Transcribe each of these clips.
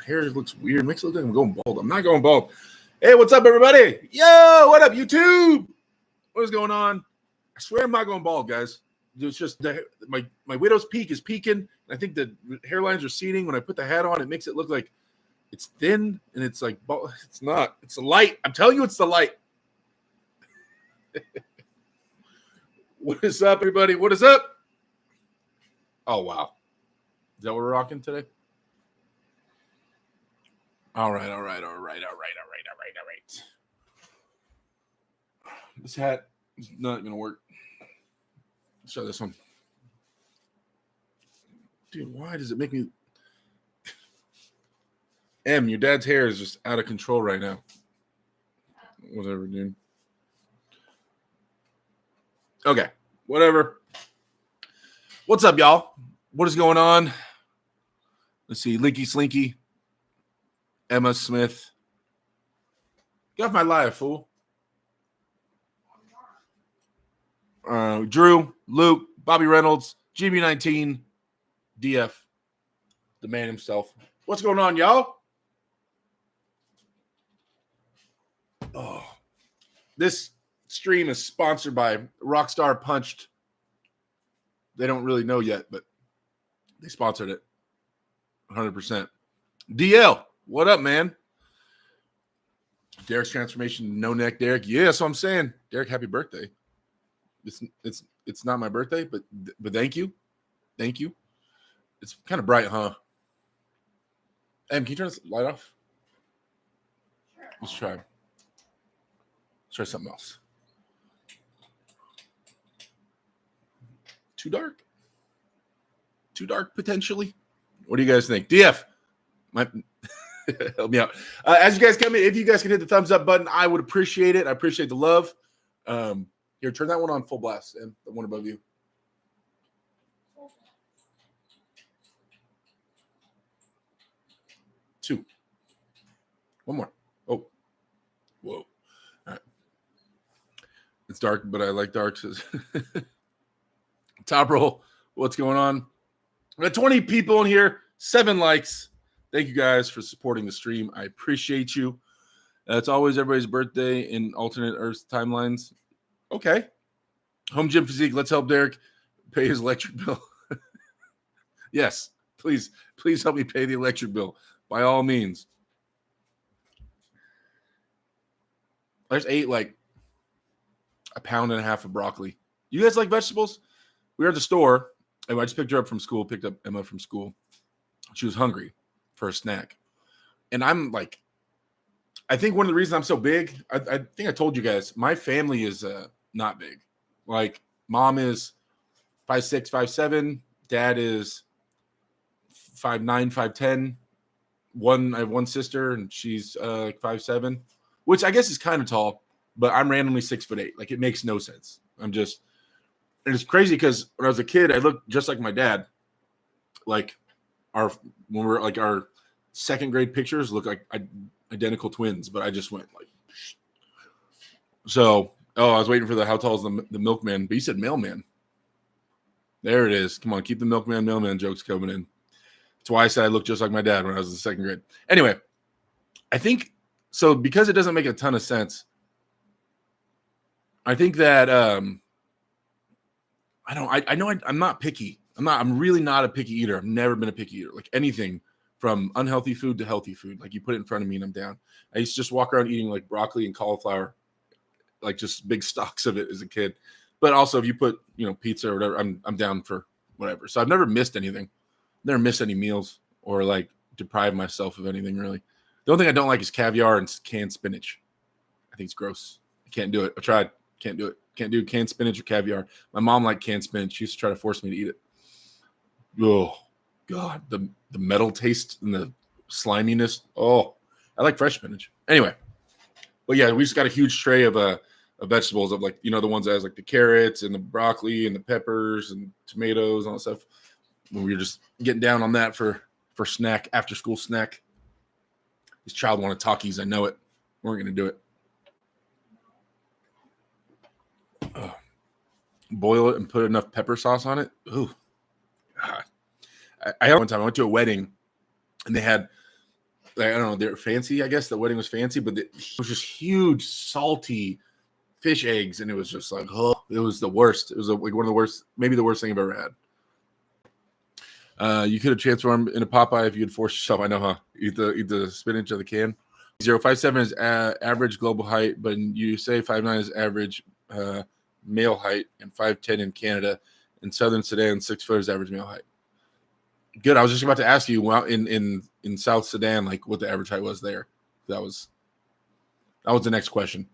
hair looks weird. Makes it look like I'm going bald. I'm not going bald. Hey, what's up, everybody? Yo, what up, YouTube? What is going on? I swear I'm not going bald, guys. It's just my widow's peak is peaking. I think the hairlines are receding. When I put the hat on, it makes it look like it's thin, and it's like it's not. It's the light. I'm telling you, it's the light. What is up, everybody? What is up? Oh, wow. Is that what we're rocking today? All right. This hat is not going to work. Let's try this one. Dude, why does it make me... M, your dad's hair is just out of control right now. Whatever, dude. Okay, whatever. What's up, y'all? What is going on? Let's see. Linky Slinky. Emma Smith. Get off my live, fool. Drew, Luke, Bobby Reynolds, GB19, DF, the man himself. What's going on, y'all? Oh, this stream is sponsored by Rockstar Punched. They don't really know yet, but they sponsored it 100%. DL, what up, man? Derek's transformation, no neck, Derek. Yeah, that's what I'm saying. Derek, happy birthday. It's not my birthday, but thank you. Thank you. It's kind of bright, huh? Em, can you turn this light off? Sure. Let's try something else. Too dark? Too dark, potentially? What do you guys think? DF, help me out. As you guys come in, if you guys can hit the thumbs up button, I would appreciate it. I appreciate the love. Here, turn that one on full blast, and the one above you. Two. One more. Oh. Whoa. All right. It's dark, but I like dark. Top roll. What's going on? We got 20 people in here. 7 likes. Thank you guys for supporting the stream. I appreciate you. It's always everybody's birthday in alternate Earth timelines. Okay. Home gym physique. Let's help Derek pay his electric bill. Yes. Please help me pay the electric bill. By all means. I just ate like a pound and a half of broccoli. You guys like vegetables? We were at the store. And I just picked her up from school, picked up Emma from school. She was hungry for a snack. And I'm like, I think one of the reasons I'm so big, I think I told you guys, my family is not big. Like, mom is 5'6", 5'7". Dad is 5'9", 5'10". I have one sister, and she's like 5'7", which I guess is kind of tall, but I'm randomly 6'8". Like, it makes no sense. And it's crazy because when I was a kid, I looked just like my dad. Like, when we're like our second grade pictures look like identical twins, but I just went like. So, I was waiting for how tall is the milkman, but you said mailman. There it is. Come on, keep the mailman jokes coming in. That's why I said I looked just like my dad when I was in second grade. Anyway, I think so because it doesn't make a ton of sense. I think that I'm not picky. I'm really not a picky eater. I've never been a picky eater. Like anything from unhealthy food to healthy food. Like you put it in front of me and I'm down. I used to just walk around eating like broccoli and cauliflower, like just big stocks of it as a kid. But also if you put, pizza or whatever, I'm down for whatever. So I've never missed anything. Never missed any meals or like deprive myself of anything really. The only thing I don't like is caviar and canned spinach. I think it's gross. I can't do it. I tried. Can't do it. Can't do canned spinach or caviar. My mom liked canned spinach. She used to try to force me to eat it. Oh, God. The metal taste and the sliminess. Oh, I like fresh spinach. Anyway. But yeah, we just got a huge tray of vegetables of like, the ones that has like the carrots and the broccoli and the peppers and tomatoes and all that stuff. When we were just getting down on that for snack, after school snack. This child wanted Takis. I know it. We weren't going to do it. Boil it and put enough pepper sauce on it. Ooh. God. I one time I went to a wedding and they had I don't know, they're fancy. I guess the wedding was fancy, but it was just huge, salty fish eggs, and it was just like, oh, it was the worst. It was like one of the worst, maybe the worst thing I've ever had. You could have transformed into Popeye if you had forced yourself. I know, huh? Eat the spinach of the can. 0.57 is average global height, but you say 5'9" is average male height, and 5'10" in Canada. In Southern Sudan, 6 foot is average male height. Good. I was just about to ask you, well, in South Sudan, like what the average height was there. That was the next question.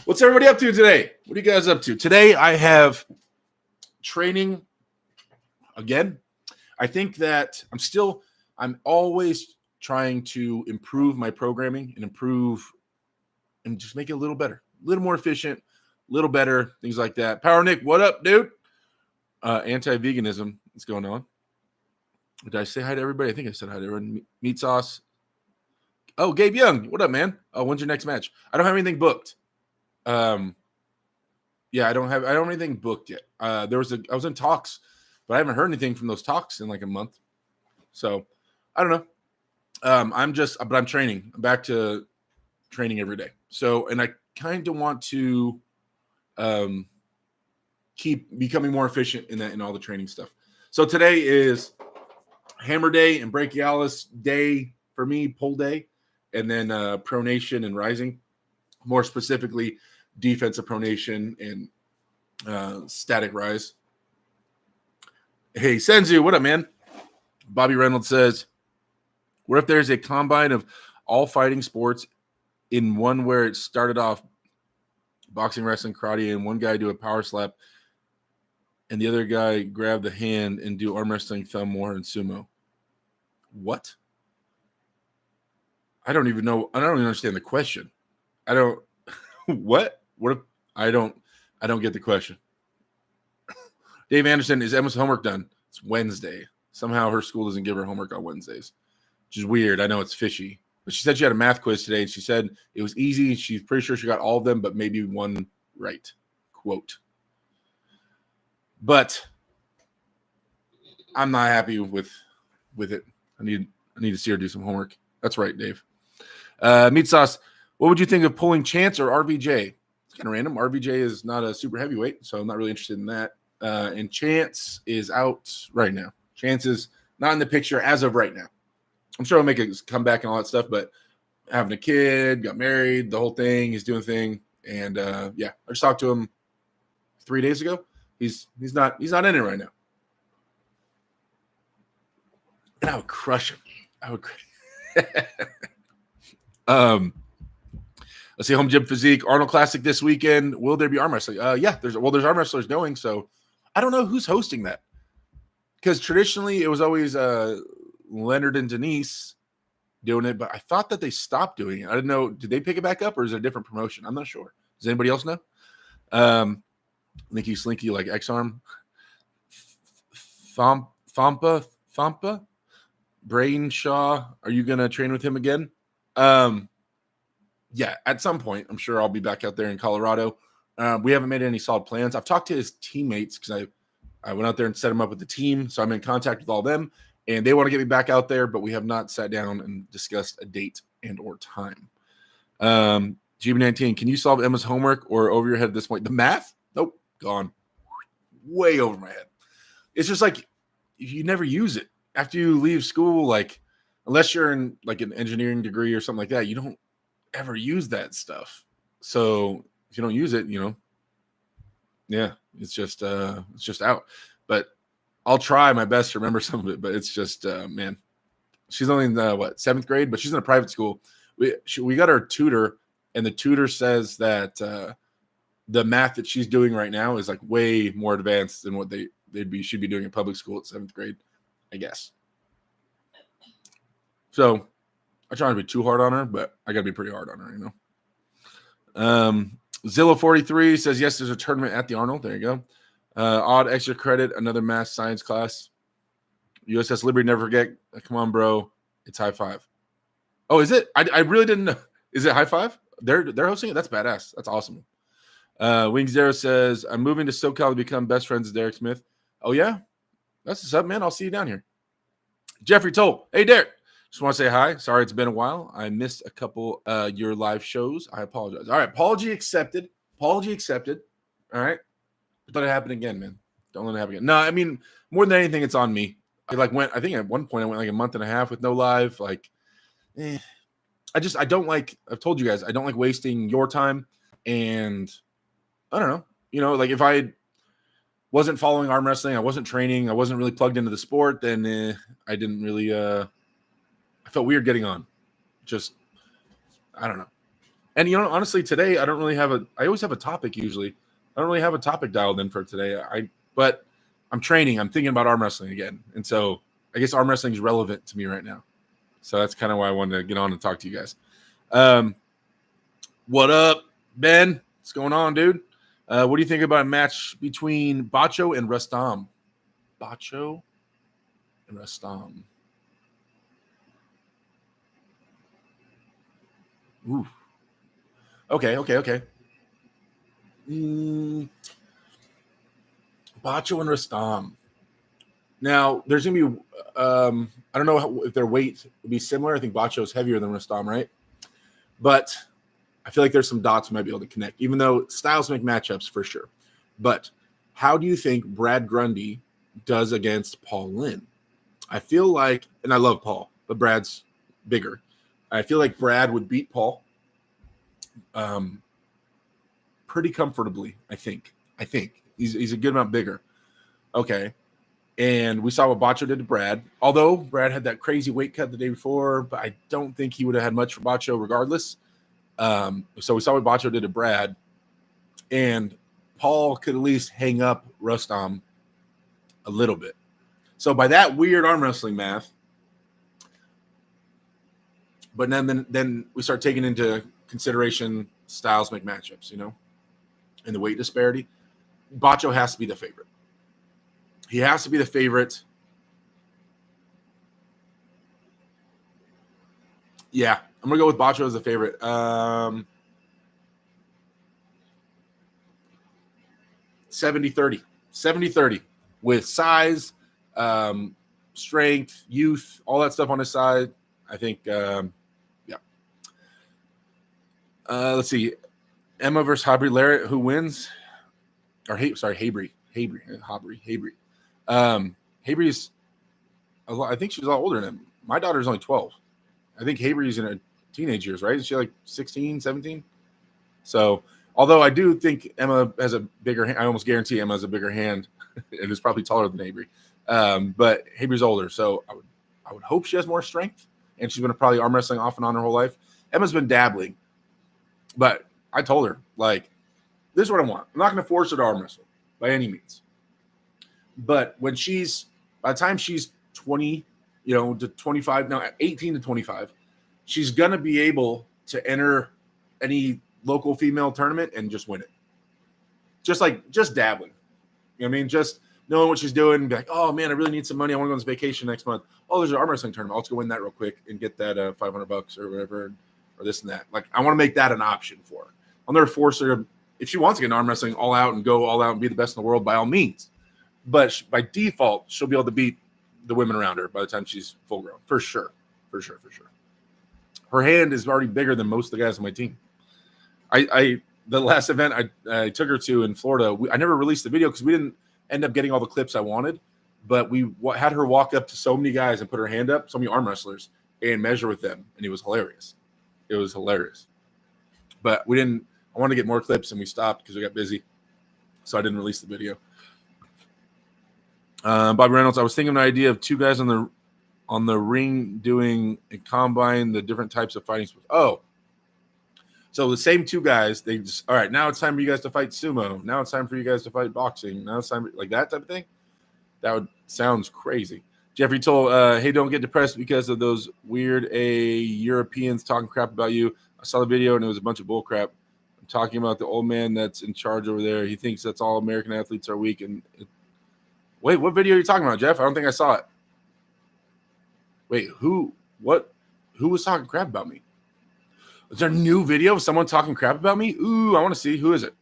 What's everybody up to today? What are you guys up to? Today I have training again. I think that I'm always trying to improve my programming and just make it a little better, a little more efficient, a little better, things like that. Power Nick, what up, dude? Anti-veganism is going on. Did I say hi to everybody? I think I said hi to everyone. Meat sauce. Oh, Gabe Young, what up, man? Oh, when's your next match? I don't have anything booked. Yeah, I don't have anything booked yet. I was in talks, but I haven't heard anything from those talks in like a month. So I don't know. But I'm training. I'm back to training every day. So, and I kind of want to keep becoming more efficient in all the training stuff. So today is hammer day and brachialis day for me, pull day, and then pronation and rising. More specifically, defensive pronation and static rise. Hey, Senzu, what up, man? Bobby Reynolds says, what if there's a combine of all fighting sports in one where it started off boxing, wrestling, karate, and one guy do a power slap and the other guy grab the hand and do arm wrestling, thumb war, and sumo? What? I don't even know. I don't even understand the question. I don't. What? What? If, I don't get the question. Dave Anderson, is Emma's homework done? It's Wednesday. Somehow her school doesn't give her homework on Wednesdays, which is weird. I know it's fishy. But she said she had a math quiz today, and she said it was easy. She's pretty sure she got all of them, but maybe one right. Quote. But I'm not happy with it. I need to see her do some homework. That's right, Dave. Meat sauce. What would you think of pulling Chance or RVJ? It's kind of random. RVJ is not a super heavyweight, so I'm not really interested in that. And Chance is out right now. Chance is not in the picture as of right now. I'm sure he'll make a comeback and all that stuff, but having a kid, got married, the whole thing, he's doing a thing. And yeah, I just talked to him 3 days ago. He's not in it right now. And I would crush him. Let's see, home gym physique, Arnold Classic this weekend. Will there be arm wrestling? Yeah, there's arm wrestlers going. So I don't know who's hosting that, because traditionally it was always Leonard and Denise doing it, but I thought that they stopped doing it. I didn't know. Did they pick it back up, or is it a different promotion? I'm not sure. Does anybody else know? Linky Slinky, like X-Arm. Fampa? Brainshaw, are you going to train with him again? Yeah, at some point, I'm sure I'll be back out there in Colorado. We haven't made any solid plans. I've talked to his teammates because I went out there and set him up with the team. So I'm in contact with all them, and they want to get me back out there, but we have not sat down and discussed a date and or time. GB19, can you solve Emma's homework or over your head at this point? The math? Nope, gone. Way over my head. It's just like you never use it. After you leave school, like unless you're in like an engineering degree or something like that, you don't ever use that stuff. So if you don't use it, yeah, it's just out. But I'll try my best to remember some of it. But it's just, man, she's only in the 7th grade, but she's in a private school. We got her tutor, and the tutor says that the math that she's doing right now is like way more advanced than what should be doing in public school at 7th grade, I guess. So I try not to be too hard on her, but I got to be pretty hard on her, Zilla43 says, yes, there's a tournament at the Arnold. There you go. Odd extra credit, another math science class. USS Liberty, never forget. Come on, bro. It's high five. Oh, is it? I really didn't know. Is it high five? They're hosting it? That's badass. That's awesome. Wing Zero says, I'm moving to SoCal to become best friends with Derek Smith. Oh, yeah? That's what's up, man. I'll see you down here. Jeffrey Toll. Hey, Derek. Just want to say hi. Sorry, it's been a while. I missed a couple your live shows. I apologize. All right, apology accepted. Apology accepted. All right. Don't let it happen again, man. Don't let it happen again. No, I mean, more than anything, it's on me. I think at one point I went like a month and a half with no live. Like, I don't like, I've told you guys, I don't like wasting your time. And I don't know, like if I wasn't following arm wrestling, I wasn't training, I wasn't really plugged into the sport, then I didn't really, I felt weird getting on. Just, I don't know. And, honestly, today I don't really I always have a topic usually. I don't really have a topic dialed in for today. But I'm training. I'm thinking about arm wrestling again. And so I guess arm wrestling is relevant to me right now. So that's kind of why I wanted to get on and talk to you guys. What up, Ben? What's going on, dude? What do you think about a match between Bacho and Rustam? Bacho and Rustam. Ooh. Okay. Bacho and Rustam. Now, there's going to be, I don't know if their weight would be similar. I think Bacho's heavier than Rustam, right? But I feel like there's some dots we might be able to connect, even though styles make matchups for sure. But how do you think Brad Grundy does against Paul Lynn? I feel like, and I love Paul, but Brad's bigger. I feel like Brad would beat Paul pretty comfortably, I think. He's a good amount bigger. Okay. And we saw what Bacho did to Brad. Although Brad had that crazy weight cut the day before, but I don't think he would have had much for Bacho regardless. So we saw what Bacho did to Brad. And Paul could at least hang up Rustam a little bit. So by that weird arm wrestling math, but then we start taking into consideration styles make matchups, and the weight disparity. Bacho has to be the favorite. He has to be the favorite. Yeah, I'm going to go with Bacho as the favorite. 70-30. 70-30 with size, strength, youth, all that stuff on his side. I think, yeah. Let's see. Emma versus Habri Larrett, who wins? Or Habry. Habry's, I think she's a lot older than him. My daughter's only 12. I think Habry's in her teenage years, right? Is she like 16, 17? So, although I do think Emma has a bigger hand, I almost guarantee Emma has a bigger hand and is probably taller than Habry. But Habry's older, so I would hope she has more strength, and she's been probably arm wrestling off and on her whole life. Emma's been dabbling, but I told her, like, this is what I want. I'm not going to force her to arm wrestle by any means. But by the time she's 20, to 25, no, 18 to 25, she's going to be able to enter any local female tournament and just win it. Just dabbling. You know what I mean? Just knowing what she's doing and be like, oh man, I really need some money. I want to go on this vacation next month. Oh, there's an arm wrestling tournament. I'll just go win that real quick and get that $500 or whatever, or this and that. Like, I want to make that an option for her. I'll never force her to, if she wants to get an arm wrestling all out and go all out and be the best in the world, by all means. But by default, she'll be able to beat the women around her by the time she's full grown. For sure. Her hand is already bigger than most of the guys on my team. The last event I took her to in Florida, I never released the video because we didn't end up getting all the clips I wanted. But we had her walk up to so many guys and put her hand up, so many arm wrestlers, and measure with them. And it was hilarious. But we didn't. I wanted to get more clips, and we stopped because we got busy. So I didn't release the video. Bobby Reynolds, I was thinking of an idea of two guys on the ring doing a combine, the different types of fighting sports. Oh, so the same two guys, they just, all right, now it's time for you guys to fight sumo. Now it's time for you guys to fight boxing. Now it's time, like that type of thing. That sounds crazy. Jeffrey told, hey, don't get depressed because of those weird Europeans talking crap about you. I saw the video and it was a bunch of bull crap. I'm talking about the old man that's in charge over there. He thinks that's all American athletes are weak. Wait, what video are you talking about, Jeff? I don't think I saw it. Wait, who was talking crap about me? Is there a new video of someone talking crap about me? Ooh, I want to see. Who is it?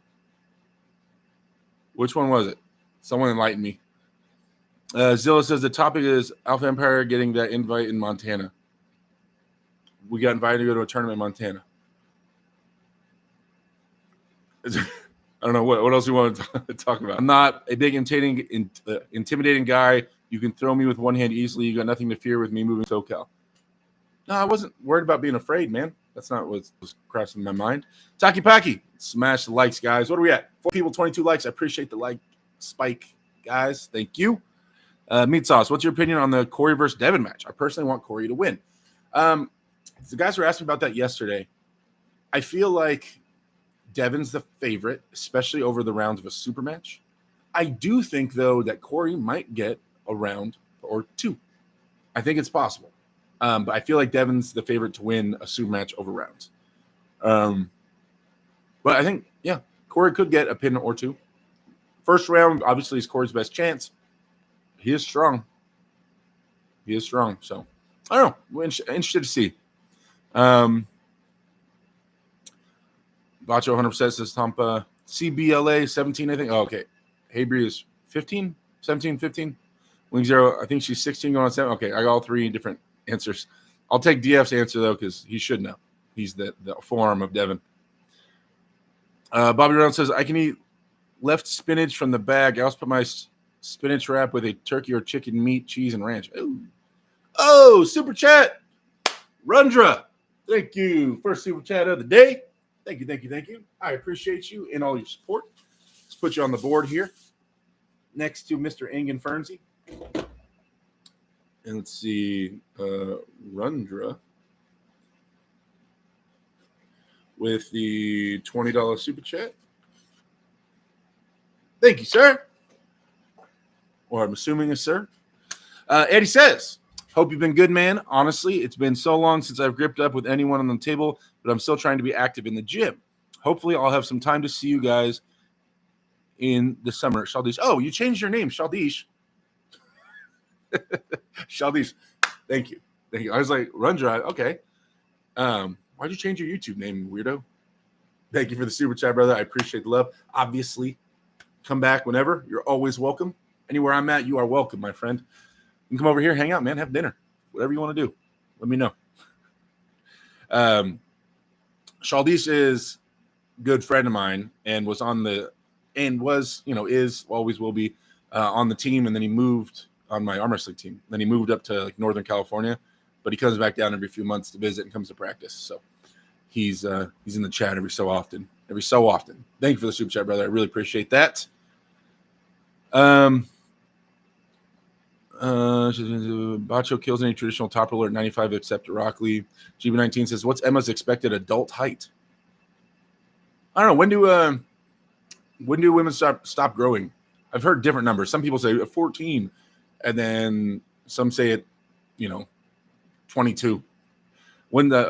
Which one was it? Someone enlighten me. Zilla says the topic is Alpha Empire getting that invite in Montana. we got invited to go to a tournament in Montana. I don't know what else you want to talk about. I'm not a big intimidating guy. You can throw me with one hand easily. You got nothing to fear with me moving to SoCal. No, I wasn't worried about being afraid, man. That's not what was crossing my mind. Taki Paki, smash the likes, guys. What are we at? 4 people, 22 likes. I appreciate the like spike, guys. Thank you. Meat Sauce, what's your opinion on the Corey versus Devin match? I personally want Corey to win. The guys were asking about that yesterday. I feel like Devin's the favorite, especially over the rounds of a super match. I do think, though, that Corey might get a round or 2. I think it's possible. But I feel like Devin's the favorite to win a super match over rounds. But I think, yeah, Corey could get a pin or 2. First round, obviously, is Corey's best chance. He is strong. So, I don't know. We're interested to see. Bacho 100% says Tampa. CBLA 17, I think. Oh, okay. Habry is 15, 17, 15. Wing Zero, I think she's 16 going on 7. Okay, I got all 3 different answers. I'll take DF's answer, though, because he should know. He's the forearm of Devin. Bobby Brown says, I can eat left spinach from the bag. I also put my spinach wrap with a turkey or chicken meat, cheese, and ranch. Ooh. Oh, super chat. Rundra. Thank you. First super chat of the day. Thank you. I appreciate you and all your support. Let's put you on the board here next to Mr. Engen Fernsey. And let's see, Rundra with the $20 super chat. Thank you, sir. Or I'm assuming a sir. Eddie says, hope you've been good, man. Honestly, it's been so long since I've gripped up with anyone on the table, but I'm still trying to be active in the gym. Hopefully, I'll have some time to see you guys in the summer. Shaldish. Oh, you changed your name, Shaldish. Shaldish. Thank you. I was like, Rundra. Okay. Why'd you change your YouTube name, weirdo? Thank you for the super chat, brother. I appreciate the love. Obviously, come back whenever. You're always welcome. Anywhere I'm at, you are welcome, my friend. You can come over here, hang out, man, have dinner. Whatever you want to do. Let me know. Shaldish is a good friend of mine and was is, always will be on the team, and then he moved on my arm wrestling team. Then he moved up to like Northern California, but he comes back down every few months to visit and comes to practice. So he's in the chat every so often. Thank you for the super chat, brother. I really appreciate that. Bacho kills any traditional top roller at 95 except Rockley. GB19 says, what's Emma's expected adult height? I don't know. When do women stop growing? I've heard different numbers. Some people say 14, and then some say it, 22.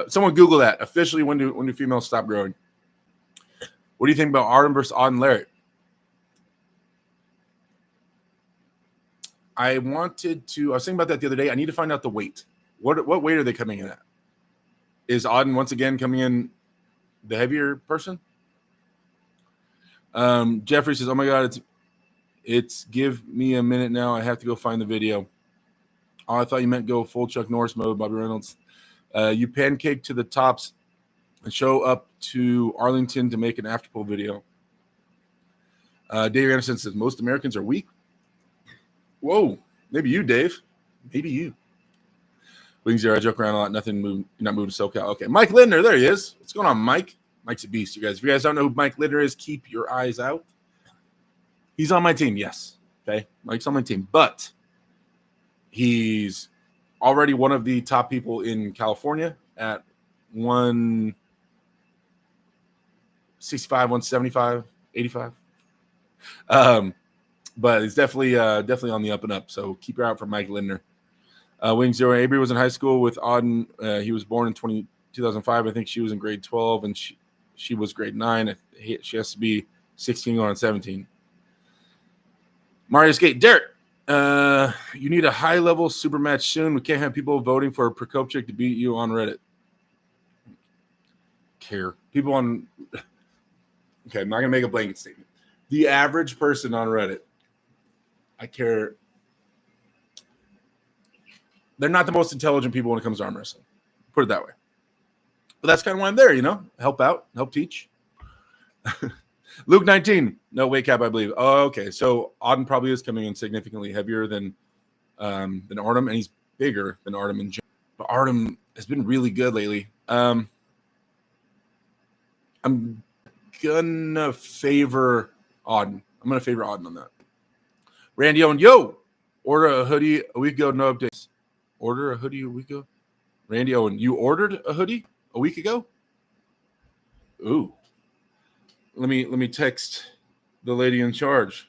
Someone Google that officially. When do females stop growing? What do you think about Arden versus Auden Larrett? I was thinking about that the other day. I need to find out the weight. What weight are they coming in at? Is Auden once again coming in the heavier person? Jeffrey says, oh my God, it's give me a minute now. I have to go find the video. Oh, I thought you meant go full Chuck Norris mode, Bobby Reynolds. You pancake to the tops and show up to Arlington to make an after pull video. Dave Anderson says, most Americans are weak. Whoa, maybe you, Dave. Maybe you. Wings there, I joke around a lot. Not moved to SoCal. Okay, Mike Lindner, there he is. What's going on, Mike? Mike's a beast, you guys. If you guys don't know who Mike Lindner is, keep your eyes out. He's on my team, yes. Okay, Mike's on my team, but he's already one of the top people in California at 165, 175, 85. But it's definitely on the up and up. So keep your eye out for Mike Lindner. Wing Zero Avery was in high school with Auden. He was born in 2005. I think she was in grade 12, and she was grade 9. She has to be 16 going on 17. Mario Skate. Derek, you need a high-level super match soon. We can't have people voting for Prokopchik to beat you on Reddit. Care. People on... Okay, I'm not going to make a blanket statement. The average person on Reddit, I care. They're not the most intelligent people when it comes to arm wrestling. Put it that way. But that's kind of why I'm there, you know, help out, help teach. Luke 19, no weight cap, I believe. Oh, okay. So Auden probably is coming in significantly heavier than Artem, and he's bigger than Artem in general. But Artem has been really good lately. I'm gonna favor Auden. I'm gonna favor Auden on that. Randy Owen, yo, order a hoodie a week ago, no updates. Order a hoodie a week ago. Randy Owen, you ordered a hoodie a week ago? Ooh. Let me text the lady in charge.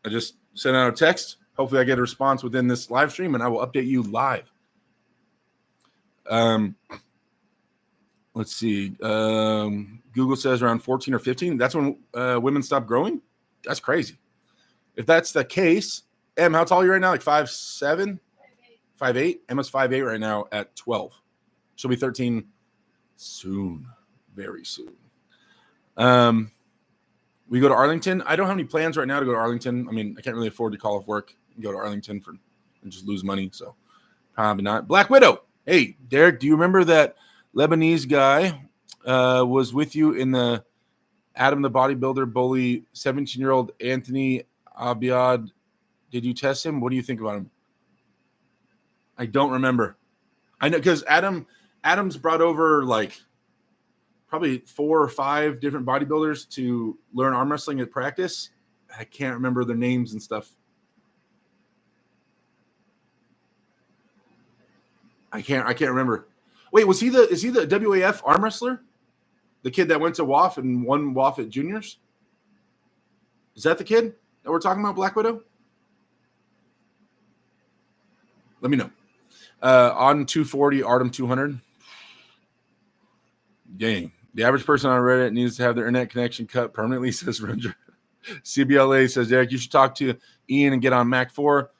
I just sent out a text. Hopefully I get a response within this live stream and I will update you live. Let's see. Google says around 14 or 15. That's when women stop growing? That's crazy. If that's the case, Em, how tall are you right now? Like 5'7"? 5'8"? Emma's 5'8" right now at 12. She'll be 13 soon. Very soon. We go to Arlington. I don't have any plans right now to go to Arlington. I mean, I can't really afford to call off work and go to Arlington and just lose money. So probably not. Black Widow. Hey, Derek, do you remember that Lebanese guy was with you in the Adam the Bodybuilder bully 17-year-old Anthony Abiad? Did you test him? What do you think about him? I don't remember. I know because Adam's brought over like probably 4 or 5 different bodybuilders to learn arm wrestling at practice. I can't remember their names and stuff. I can't remember. Wait, is he the WAF arm wrestler? The kid that went to WAF and won WAF at juniors? Is that the kid that we're talking about, Black Widow? Let me know. On 240, Artem 200. Dang. The average person on Reddit needs to have their internet connection cut permanently, says Ranger. CBLA says, Derek, you should talk to Ian and get on Mac 4.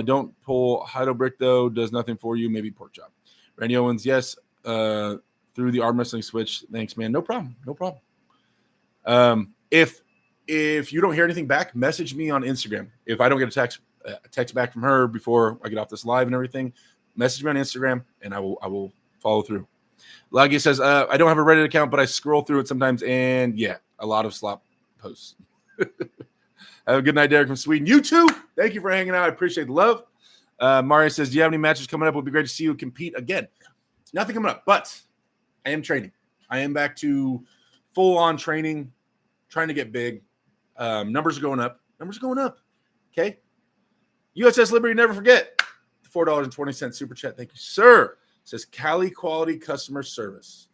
Don't pull Heidelbrick, though. Does nothing for you. Maybe pork chop. Randy Owens, yes. Through the arm wrestling switch. Thanks, man. No problem. No problem. If you don't hear anything back, message me on Instagram. If I don't get a text back from her before I get off this live and everything, message me on Instagram and I will follow through. Laggy says, I don't have a Reddit account, but I scroll through it sometimes, and yeah, a lot of slop posts. Have a good night, Derek from Sweden. You too. Thank you for hanging out. I appreciate the love. Mario says, do you have any matches coming up? It would be great to see you compete again. Nothing coming up, but I am training. I am back to full-on training, trying to get big. Numbers are going up. Okay? USS Liberty, never forget. $4.20 super chat. Thank you, sir. It says Cali quality customer service.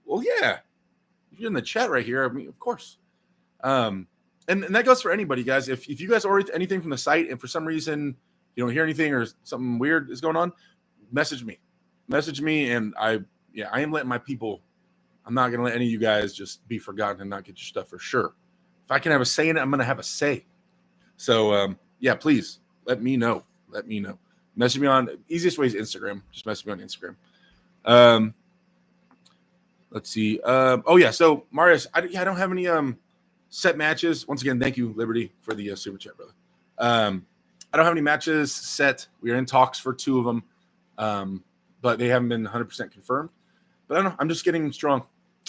Well, yeah. If you're in the chat right here, I mean, of course. And that goes for anybody, guys. If you guys order anything from the site and for some reason you don't hear anything or something weird is going on, message me. And I am letting my people. I'm not going to let any of you guys just be forgotten and not get your stuff for sure. If I can have a say in it, I'm going to have a say. So, yeah, please let me know. Message me on easiest way is Instagram. Just message me on Instagram. Let's see. Oh yeah. So Marius, I don't have any set matches. Once again, thank you, Liberty, for the super chat, brother. I don't have any matches set. We are in talks for 2 of them, but they haven't been 100% confirmed. But I don't know. I'm just getting strong.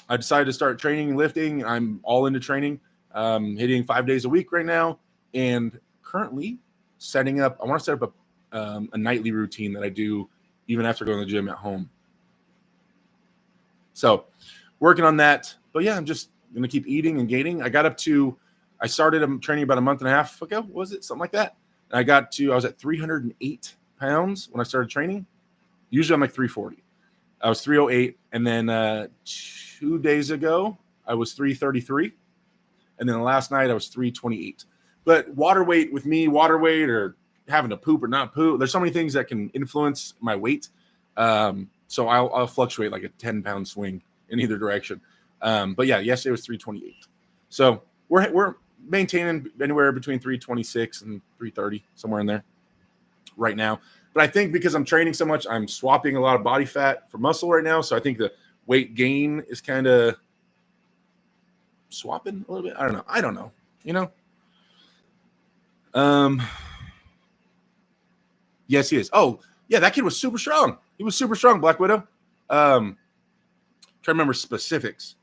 I decided to start training and lifting. I'm all into training. Hitting 5 days a week right now, and currently setting up. I want to set up a nightly routine that I do even after going to the gym at home. So working on that. But yeah, I'm just going to keep eating and gaining. I started training about a month and a half ago. Was it something like that? And I was at 308 pounds when I started training. Usually I'm like 340. I was 308. And then 2 days ago, I was 333. And then last night I was 328. But water weight or having to poop or not poop. There's so many things that can influence my weight. So I'll fluctuate like a 10-pound swing in either direction. But yeah, yesterday was 328. So we're maintaining anywhere between 326 and 330, somewhere in there right now. But I think because I'm training so much, I'm swapping a lot of body fat for muscle right now. So I think the weight gain is kind of swapping a little bit. I don't know. You know? Yes, he is. Oh, yeah, that kid was super strong. He was super strong, Black Widow. Trying to remember specifics.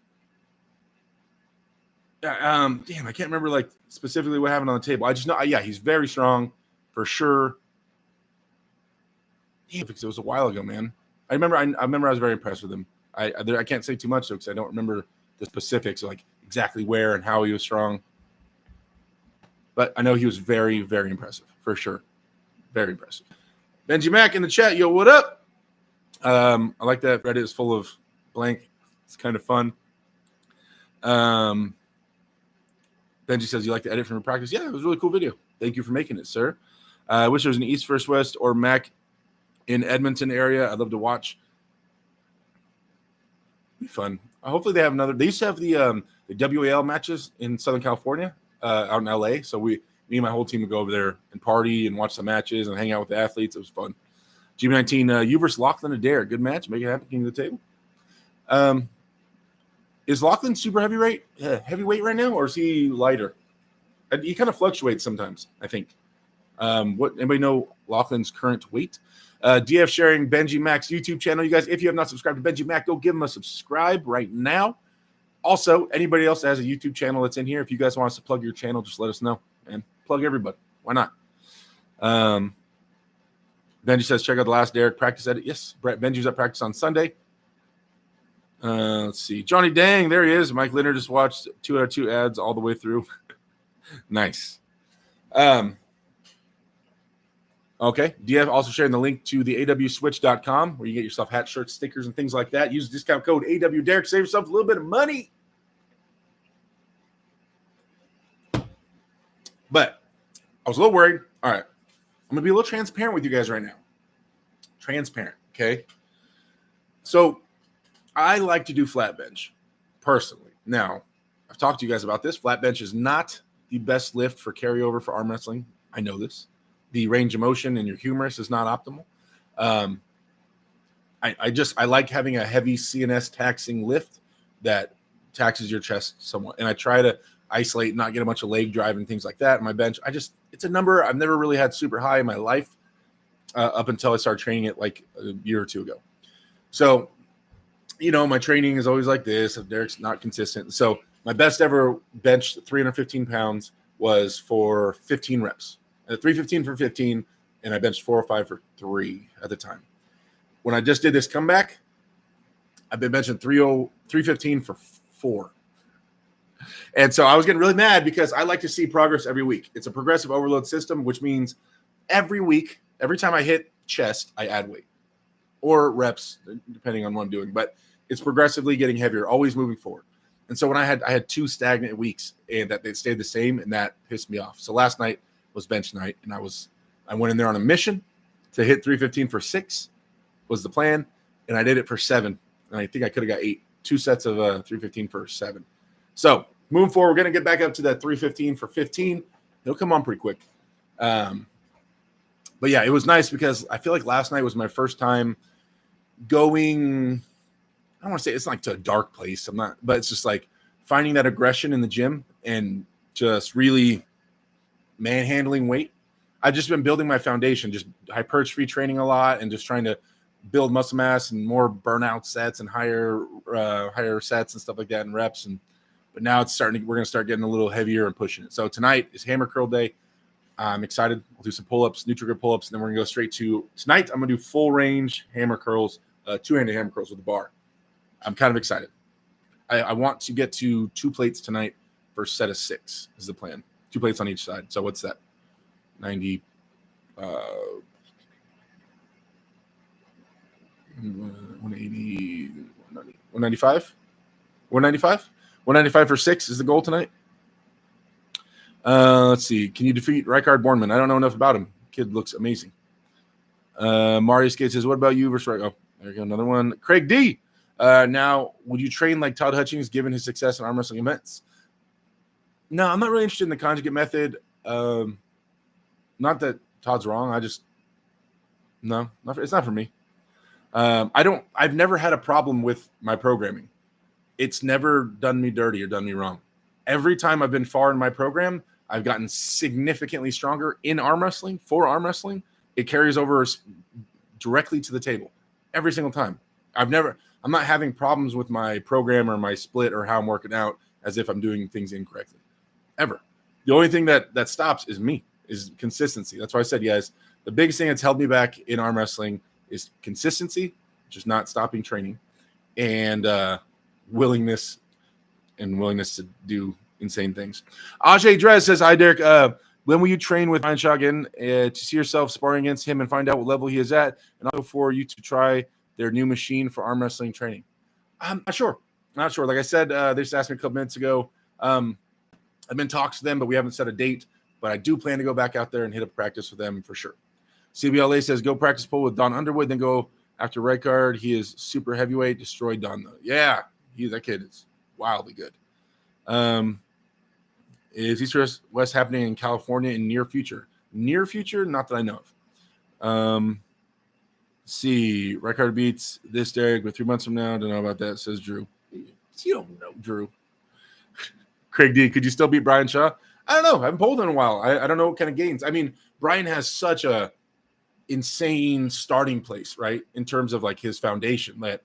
Damn, I can't remember like specifically what happened on the table. I just know, yeah, he's very strong for sure. Damn, because it was a while ago, man. I remember I was very impressed with him. I can't say too much though because I don't remember the specifics, like exactly where and how he was strong. But I know he was very, very impressive for sure. Very impressive. Benji Mack in the chat, yo, what up? I like that Reddit is full of blank. It's kind of fun. Benji says, you like the edit from your practice? Yeah, it was a really cool video. Thank you for making it, sir. I wish there was an East versus West or Mac in Edmonton area. I'd love to watch. Be fun. Hopefully they have another. They used to have the WAL matches in Southern California, out in LA. So me and my whole team would go over there and party and watch the matches and hang out with the athletes. It was fun. GB19, you versus Lachlan Adair. Good match. Make it happen. King of the table. Is Lachlan super heavyweight right now, or is he lighter? He kind of fluctuates sometimes, I think. What anybody know Lachlan's current weight? DF sharing Benji Mack's YouTube channel. You guys, if you have not subscribed to Benji Mack, go give him a subscribe right now. Also, anybody else that has a YouTube channel that's in here, if you guys want us to plug your channel, just let us know and plug everybody. Why not? Benji says, check out the last Derek practice edit. Yes, Benji's at practice on Sunday. Let's see. Johnny Dang, there he is. Mike Leonard just watched 2 out of 2 ads all the way through. Nice. Okay. DF also sharing the link to the awswitch.com where you get yourself hat, shirts, stickers, and things like that. Use the discount code AWDerek. Save yourself a little bit of money. But I was a little worried. All right. I'm going to be a little transparent with you guys right now. Transparent. Okay. So I like to do flat bench personally. Now, I've talked to you guys about this. Flat bench is not the best lift for carryover for arm wrestling. I know this. The range of motion in your humerus is not optimal. I like having a heavy CNS taxing lift that taxes your chest somewhat. And I try to isolate, not get a bunch of leg drive and things like that. On my bench, it's a number I've never really had super high in my life up until I started training it like a year or two ago. So, my training is always like this. If Derek's not consistent. So my best ever bench, 315 pounds, was for 15 reps. 315 for 15, and I benched 405 for 3 at the time. When I just did this comeback, I've been benching 315 for 4. And so I was getting really mad because I like to see progress every week. It's a progressive overload system, which means every week, every time I hit chest, I add weight or reps, depending on what I'm doing. But it's progressively getting heavier, always moving forward. And so when I had 2 stagnant weeks and that they stayed the same, and that pissed me off. So last night was bench night, and I went in there on a mission to hit 315 for 6 was the plan, and I did it for 7, and I think I could have got 8. 2 sets of 315 for 7. So moving forward, we're going to get back up to that 315 for 15. It'll come on pretty quick. But yeah, it was nice because I feel like last night was my first time going, I don't want to say it's like to a dark place. But it's just like finding that aggression in the gym and just really manhandling weight. I've just been building my foundation, just hypertrophy training a lot and just trying to build muscle mass and more burnout sets and higher sets and stuff like that and reps. But now we're going to start getting a little heavier and pushing it. So tonight is hammer curl day. I'm excited. We'll do some pull-ups, neutral grip pull-ups, and then we're going to go straight to tonight. I'm going to do full range hammer curls, 2-handed hammer curls with a bar. I'm kind of excited. I want to get to 2 plates tonight for a set of 6 is the plan. 2 plates on each side. So what's that? 90, 180, 195? 195? 195 for 6 is the goal tonight. Let's see. Can you defeat Rijkaard Bornman? I don't know enough about him. Kid looks amazing. Mario Skate says, what about you versus Rijkaard? Oh, there you go. Another one. Craig D. Now, would you train like Todd Hutchings given his success in arm wrestling events? No, I'm not really interested in the conjugate method. Not that Todd's wrong. It's not for me. I've never had a problem with my programming. It's never done me dirty or done me wrong. Every time I've been far in my program, I've gotten significantly stronger in arm wrestling, for arm wrestling, it carries over directly to the table every single time. I'm not having problems with my program or my split or how I'm working out as if I'm doing things incorrectly, ever. The only thing that stops is consistency. That's why I said, guys, the biggest thing that's held me back in arm wrestling is consistency, just not stopping training, and willingness to do insane things. Ajay Drez says, hi, Derek. When will you train with Brian Shaw again to see yourself sparring against him and find out what level he is at, and also for you to try their new machine for arm wrestling training? I'm not sure. Like I said, they just asked me a couple minutes ago. I've been in talks to them, but we haven't set a date. But I do plan to go back out there and hit up practice with them for sure. CBLA says, go practice pull with Don Underwood, then go after Red Card. He is super heavyweight. Destroyed Don, though. Yeah, that kid is wildly good. Is East West happening in California in near future? Near future? Not that I know of. Let's see. Red Card beats this, Derek, but 3 months from now. Don't know about that, says Drew. You don't know, Drew. Craig D, could you still beat Brian Shaw? I don't know. I haven't pulled in a while. I don't know what kind of gains. I mean, Brian has such a insane starting place, right? In terms of like his foundation that,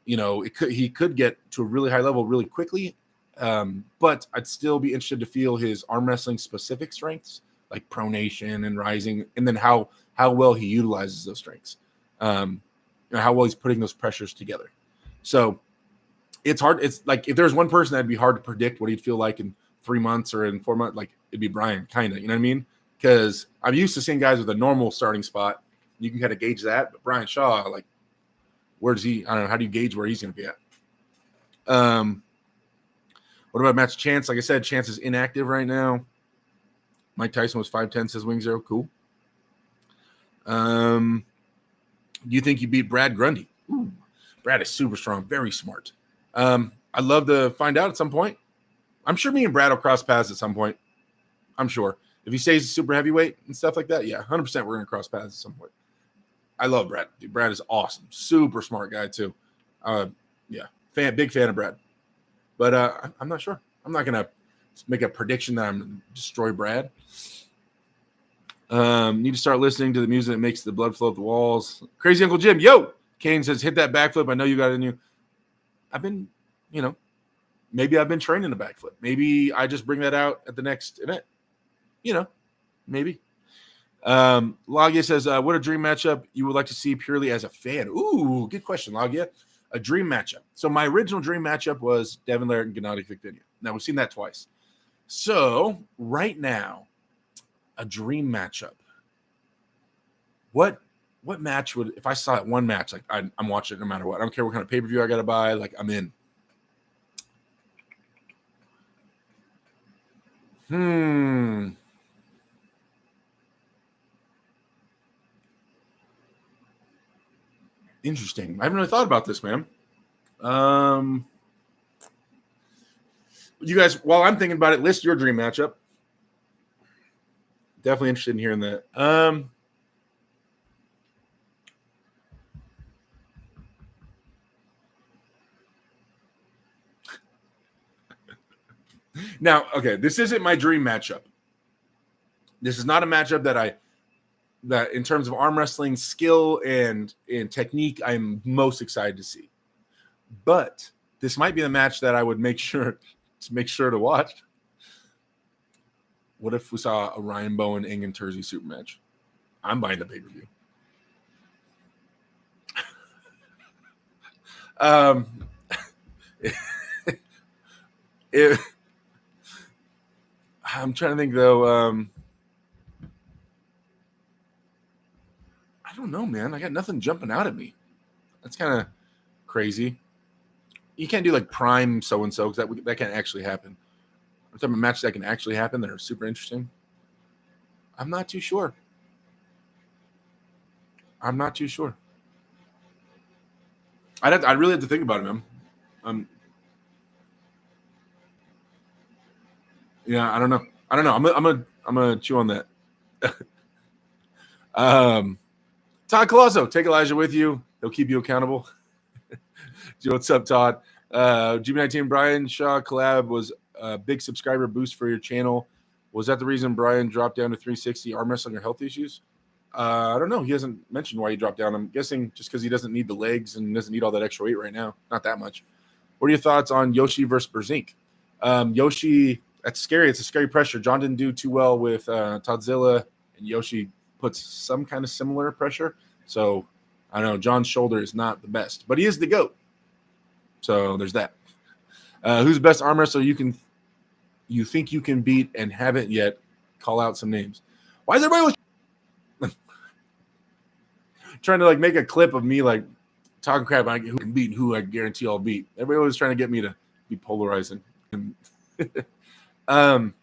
he could get to a really high level really quickly. But I'd still be interested to feel his arm wrestling specific strengths, like pronation and rising, and then how well he utilizes those strengths, how well he's putting those pressures together. So it's hard. It's like if there's one person that'd be hard to predict what he'd feel like in 3 months or in 4 months, like it'd be Brian, kind of, you know what I mean? Because I'm used to seeing guys with a normal starting spot. You can kind of gauge that, but Brian Shaw, like, where does he? I don't know. How do you gauge where he's going to be at? What about Matt's Chance? Like I said, Chance is inactive right now. Mike Tyson was 5'10", says Wing Zero. Cool. Do you think you beat Brad Grundy? Ooh, Brad is super strong, very smart. I'd love to find out at some point. I'm sure me and Brad will cross paths at some point. I'm sure. If he stays super heavyweight and stuff like that, yeah, 100% we're going to cross paths at some point. I love Brad. Dude, Brad is awesome. Super smart guy, too. Yeah, big fan of Brad. But I'm not sure. I'm not going to make a prediction that I'm going to destroy Brad. Need to start listening to the music that makes the blood flow up the walls. Crazy Uncle Jim. Yo! Kane says, hit that backflip. I know you got it in you. I've been, maybe I've been training a backflip. Maybe I just bring that out at the next event. Maybe. Lagia says, what a dream matchup you would like to see purely as a fan? Ooh, good question, Lagia. A dream matchup. So my original dream matchup was Devin Larratt and Gennady Victoria. Now, we've seen that twice. So right now, a dream matchup. What match would, if I saw it one match, like I'm watching it no matter what. I don't care what kind of pay-per-view I got to buy. Like, I'm in. Interesting. I haven't really thought about this, man. You guys, while I'm thinking about it, list your dream matchup. Definitely interested in hearing that. Now, okay, this isn't my dream matchup. This is not a matchup that in terms of arm wrestling skill and technique, I'm most excited to see. But this might be the match that I would make sure to watch. What if we saw a Ryan Bowen Engen Terzi super match? I'm buying the pay-per-view. I'm trying to think though. I don't know, man. I got nothing jumping out at me. That's kind of crazy. You can't do like prime so-and-so because that can't actually happen. I'm talking about matches that can actually happen that are super interesting. I'm not too sure. I'd really have to think about it, man. Yeah, I don't know. I'm gonna chew on that. Todd Colosso, take Elijah with you. He'll keep you accountable. What's up, Todd? GB19 Brian Shaw collab was a big subscriber boost for your channel. Was that the reason Brian dropped down to 360 arm wrestling or health issues? I don't know. He hasn't mentioned why he dropped down. I'm guessing just because he doesn't need the legs and doesn't need all that extra weight right now. Not that much. What are your thoughts on Yoshi versus Berzink? Yoshi, that's scary. It's a scary pressure. John didn't do too well with Todzilla, and Yoshi puts some kind of similar pressure. So I don't know. John's shoulder is not the best, but he is the GOAT. So there's that. Who's the best arm wrestler you think you can beat and haven't yet? Call out some names. Why is everybody trying to like make a clip of me like talking crap about who can beat and who I guarantee I'll beat? Everybody was trying to get me to be polarizing. There's arm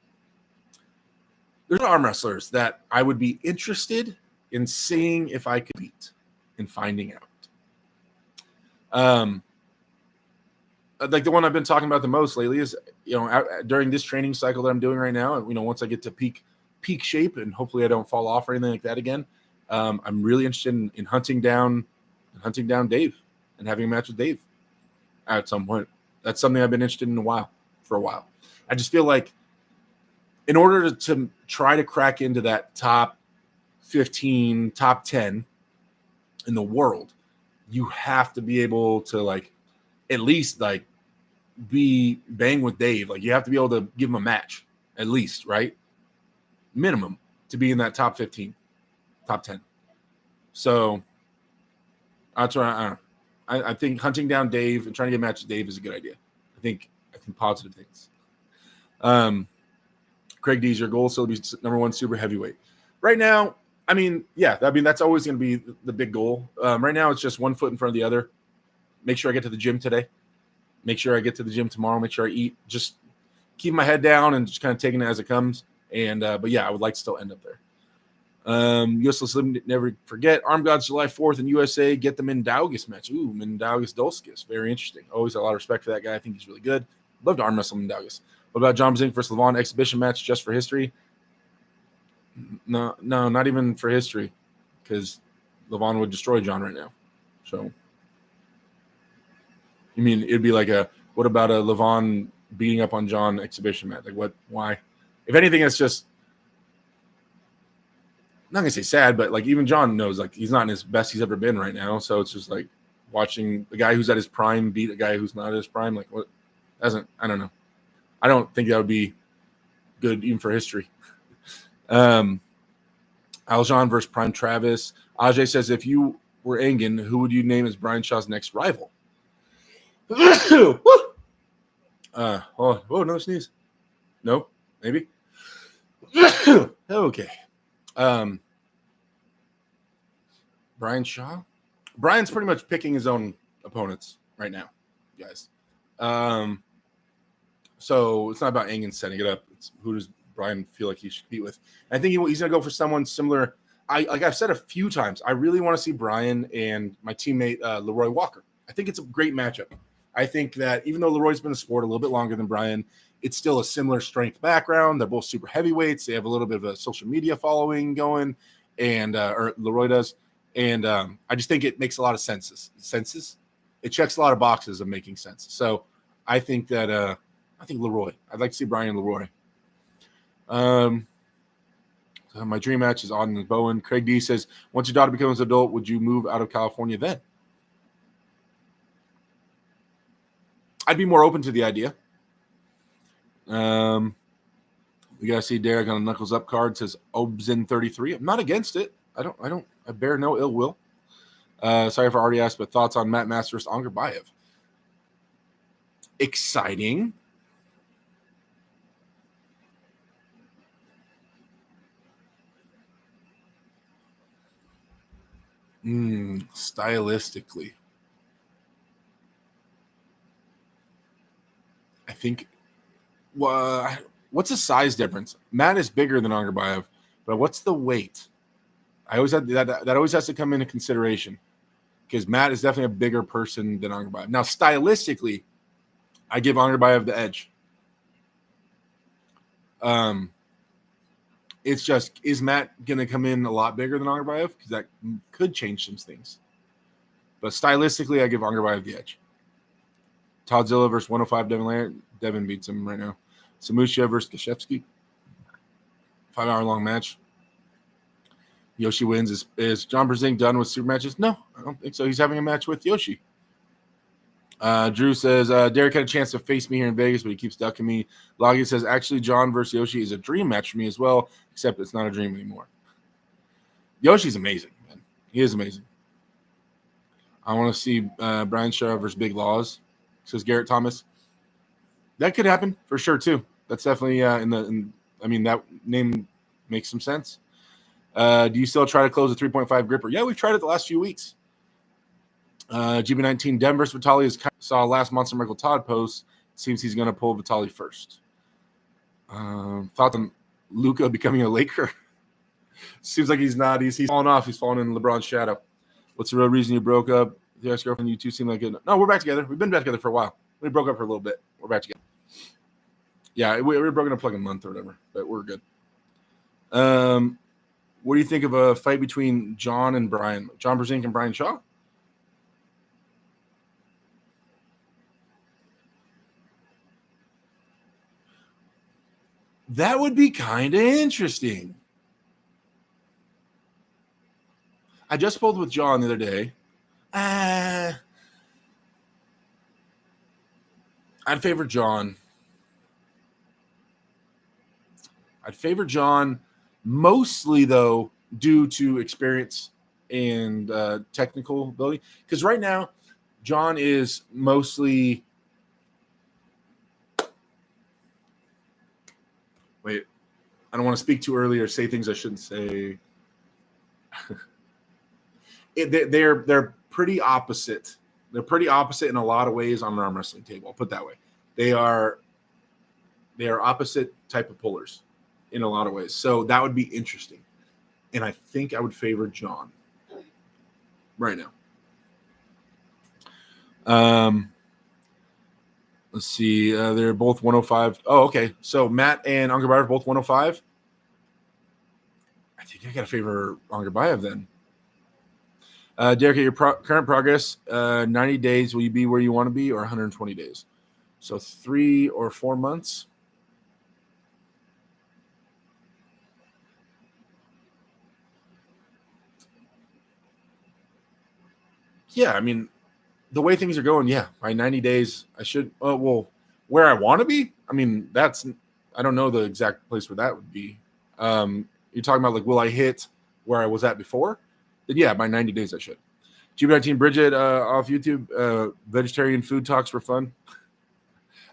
wrestlers that I would be interested in seeing if I could beat and finding out. Like the one I've been talking about the most lately is, during this training cycle that I'm doing right now, once I get to peak shape and hopefully I don't fall off or anything like that again, I'm really interested in hunting down Dave and having a match with Dave at some point. That's something I've been interested in for a while. I just feel like in order to try to crack into that top 15, top 10 in the world, you have to be able to like at least like be bang with Dave. Like you have to be able to give him a match at least, right? Minimum to be in that top 15, top 10. So that's why I think hunting down Dave and trying to get a match with Dave is a good idea. I think positive things. Craig D's, your goal is still to be number one super heavyweight. Right now, that's always going to be the big goal. Right now, it's just one foot in front of the other. Make sure I get to the gym today. Make sure I get to the gym tomorrow. Make sure I eat. Just keep my head down and just kind of taking it as it comes. And but yeah, I would like to still end up there. Useless Slim, never forget. Arm Gods July 4th in USA. Get the Mindaugas match. Ooh, Mindaugas Dolskis. Very interesting. Always a lot of respect for that guy. I think he's really good. Love to arm wrestle Mindaugas. What about John Zink versus Levon exhibition match just for history? No, not even for history, because Levon would destroy John right now. So, you mean it'd be like what about a Levon beating up on John exhibition match? Like what? Why? If anything, it's just, I'm not gonna say sad, but like even John knows like he's not in his best he's ever been right now. So it's just like watching the guy who's at his prime beat a guy who's not at his prime. Like what? I don't know. I don't think that would be good even for history. Aljon versus Prime Travis. Ajay says, if you were Engen, who would you name as Brian Shaw's next rival? No sneeze. No, maybe. Okay. Brian Shaw. Brian's pretty much picking his own opponents right now, guys. So it's not about Engen setting it up. It's who does Brian feel like he should compete with. I think he's going to go for someone similar. Like I've said a few times, I really want to see Brian and my teammate Leroy Walker. I think it's a great matchup. I think that even though Leroy's been in the sport a little bit longer than Brian, it's still a similar strength background. They're both super heavyweights. They have a little bit of a social media following going, and or Leroy does. And I just think it makes a lot of sense. It checks a lot of boxes of making sense. So I think that I think Leroy. I'd like to see Brian and Leroy. My dream match is Auden and Bowen. Craig D says, once your daughter becomes an adult, would you move out of California then? I'd be more open to the idea. We gotta see Derek on a Knuckles Up card. Says Obzin 33. I'm not against it. I bear no ill will. Sorry if I already asked, but thoughts on Matt Masters Angerbayev? Exciting. Stylistically, I think. What's the size difference? Matt is bigger than Angerbayev, but what's the weight? I always had that always has to come into consideration because Matt is definitely a bigger person than Angerbayev. Now, stylistically, I give Angerbayev the edge. It's just, is Matt going to come in a lot bigger than Angerbayev? Because that could change some things. But stylistically, I give Angerbayev the edge. Todzilla versus 105 Devin Laird. Devin beats him right now. Samusha versus Gashevsky. 5-hour long match. Yoshi wins. Is John Brzezinski done with super matches? No, I don't think so. He's having a match with Yoshi. Drew says, Derek had a chance to face me here in Vegas, but he keeps ducking me. Loggy says, actually, John versus Yoshi is a dream match for me as well, except it's not a dream anymore. Yoshi's amazing, man. He is amazing. I want to see Brian Shaw versus Big Laws, says Garrett Thomas. That could happen for sure, too. That's definitely I mean, that name makes some sense. Do you still try to close a 3.5 gripper? Yeah, we've tried it the last few weeks. GB19, Dem versus Vitali saw last Monster Michael Todd post. Seems he's going to pull Vitali first. Thought on Luka becoming a Laker. Seems like he's not. He's fallen off. He's fallen in LeBron's shadow. What's the real reason you broke up? The ex-girlfriend, you two seem like it. No, we're back together. We've been back together for a while. We broke up for a little bit. We're back together. Yeah, we were broken up like a month or whatever, but we're good. What do you think of a fight between John and Brian? John Brzezinski and Brian Shaw? That would be kind of interesting. I just spoke with John the other day. I'd favor John. Mostly, though, due to experience and technical ability. Because right now, John is mostly... Wait, I don't want to speak too early or say things I shouldn't say. They're pretty opposite. They're pretty opposite in a lot of ways on an arm wrestling table. I'll put it that way. They are opposite type of pullers in a lot of ways. So that would be interesting. And I think I would favor John right now. Let's see. They're both 105. Oh, okay. So Matt and Angarbayev both 105. I think I got to favor Angarbayev then. Derek, at your current progress, 90 days, will you be where you want to be, or 120 days? So 3 or 4 months. Yeah, I mean, the way things are going, yeah, by 90 days, I should. Well, where I want to be, I mean, I don't know the exact place where that would be. You're talking about, like, will I hit where I was at before? Then, yeah, by 90 days, I should. GB19 Bridget off YouTube, vegetarian food talks were fun.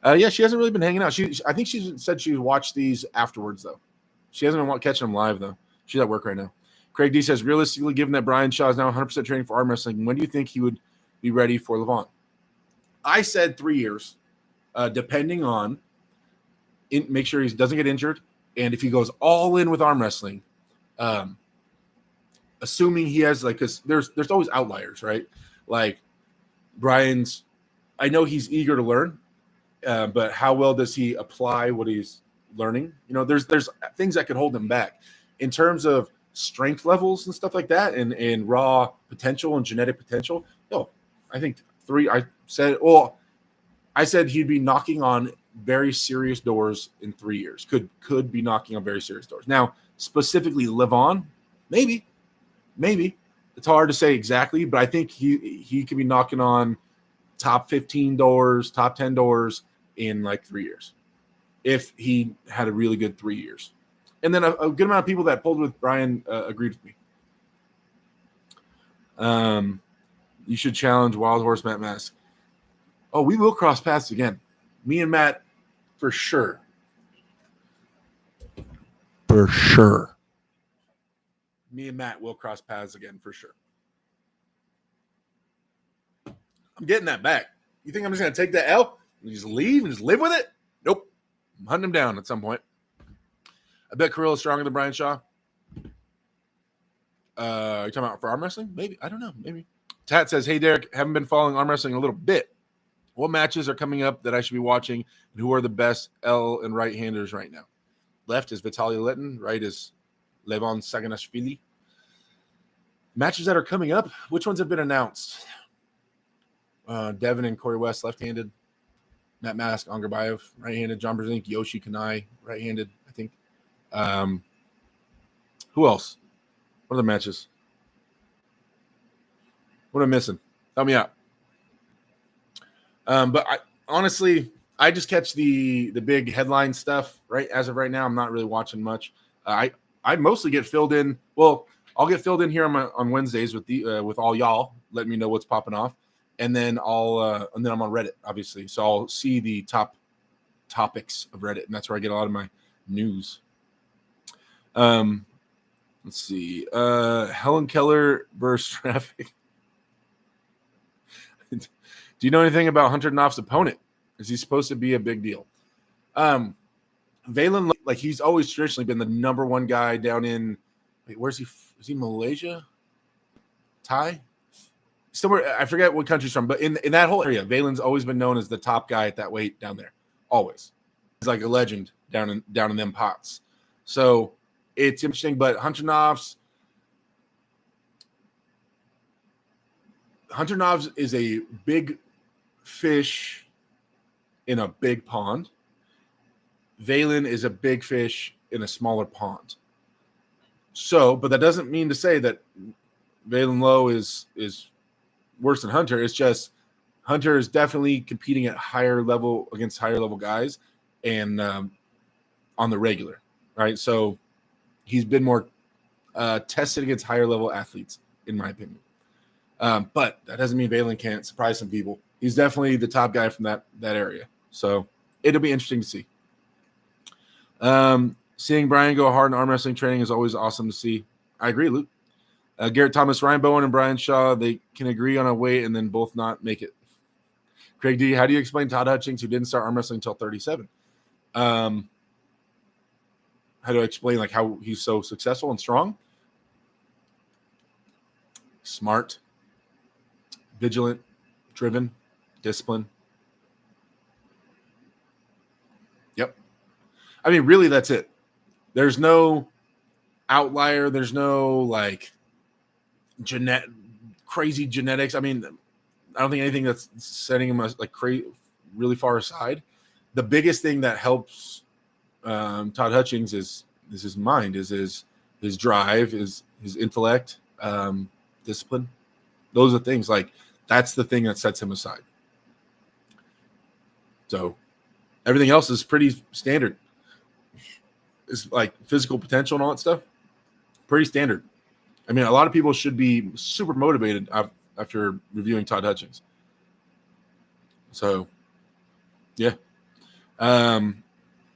Yeah, she hasn't really been hanging out. I think she said she watched these afterwards, though. She hasn't been catching them live, though. She's at work right now. Craig D says, realistically, given that Brian Shaw is now 100% training for arm wrestling, when do you think he would be ready for Levant? I said 3 years, depending on make sure he doesn't get injured, and if he goes all in with arm wrestling, assuming he has, like, because there's always outliers, right? Like Brian's, I know he's eager to learn, but how well does he apply what he's learning? You know, there's things that could hold him back in terms of strength levels and stuff like that, and raw potential and genetic potential. No, I think 3. I said he'd be knocking on very serious doors in 3 years. Could be knocking on very serious doors. Now, specifically Levon, maybe. It's hard to say exactly, but I think he could be knocking on top 15 doors, top 10 doors in like 3 years, if he had a really good 3 years. And then a good amount of people that pulled with Brian agreed with me. You should challenge Wild Horse Matt Mask. Oh, we will cross paths again. Me and Matt, for sure. For sure. Me and Matt will cross paths again, for sure. I'm getting that back. You think I'm just going to take that L and just leave and just live with it? Nope. I'm hunting him down at some point. I bet Kirill is stronger than Brian Shaw. You talking about for arm wrestling? Maybe. I don't know. Maybe. Tat says, hey, Derek, haven't been following arm wrestling a little bit. What matches are coming up that I should be watching, and who are the best L and right-handers right now? Left is Vitaly Letin. Right is Levon Saganashvili. Matches that are coming up, which ones have been announced? Devin and Corey West, left-handed. Matt Mask, Angarbayev, right-handed. John Brzezinski, Yoshi Kanai, right-handed, I think. Who else? What are the matches? What am I missing? Help me out. But honestly, I just catch the big headline stuff right as of right now. I'm not really watching much. I mostly get filled in. Well, I'll get filled in here on Wednesdays with all y'all. Let me know what's popping off, and then I'm on Reddit, obviously. So I'll see the top topics of Reddit, and that's where I get a lot of my news. Let's see. Helen Keller versus Traffic. Do you know anything about Hunter Knopf's opponent? Is he supposed to be a big deal? Valen, like he's always traditionally been the number one guy down in. Wait, where's he? Is he Malaysia? Thai? Somewhere, I forget what country's from, but in that whole area, Valen's always been known as the top guy at that weight down there. Always, he's like a legend down in them pots. So it's interesting, but Hunter Knopf's is a big fish in a big pond. Valen is a big fish in a smaller pond. So, but that doesn't mean to say that Valen Lowe is worse than Hunter. It's just Hunter is definitely competing at higher level against higher level guys and on the regular, right? So he's been more tested against higher level athletes, in my opinion. But that doesn't mean Valen can't surprise some people. He's definitely the top guy from that area. So it'll be interesting to see. Seeing Brian go hard in arm wrestling training is always awesome to see. I agree, Luke. Garrett Thomas, Ryan Bowen, and Brian Shaw, they can agree on a weight and then both not make it. Craig D, how do you explain Todd Hutchings, who didn't start arm wrestling until 37? How do I explain like how he's so successful and strong? Smart, vigilant, driven, disciplined. Yep. I mean, really, that's it. There's no outlier. There's no like crazy genetics. I mean, I don't think anything that's setting him like really far aside. The biggest thing that helps Todd Hutchings is his mind, is his drive, his intellect, discipline. Those are things like that's the thing that sets him aside. So everything else is pretty standard. It's like physical potential and all that stuff. Pretty standard. I mean, a lot of people should be super motivated after reviewing Todd Hutchings. So, yeah.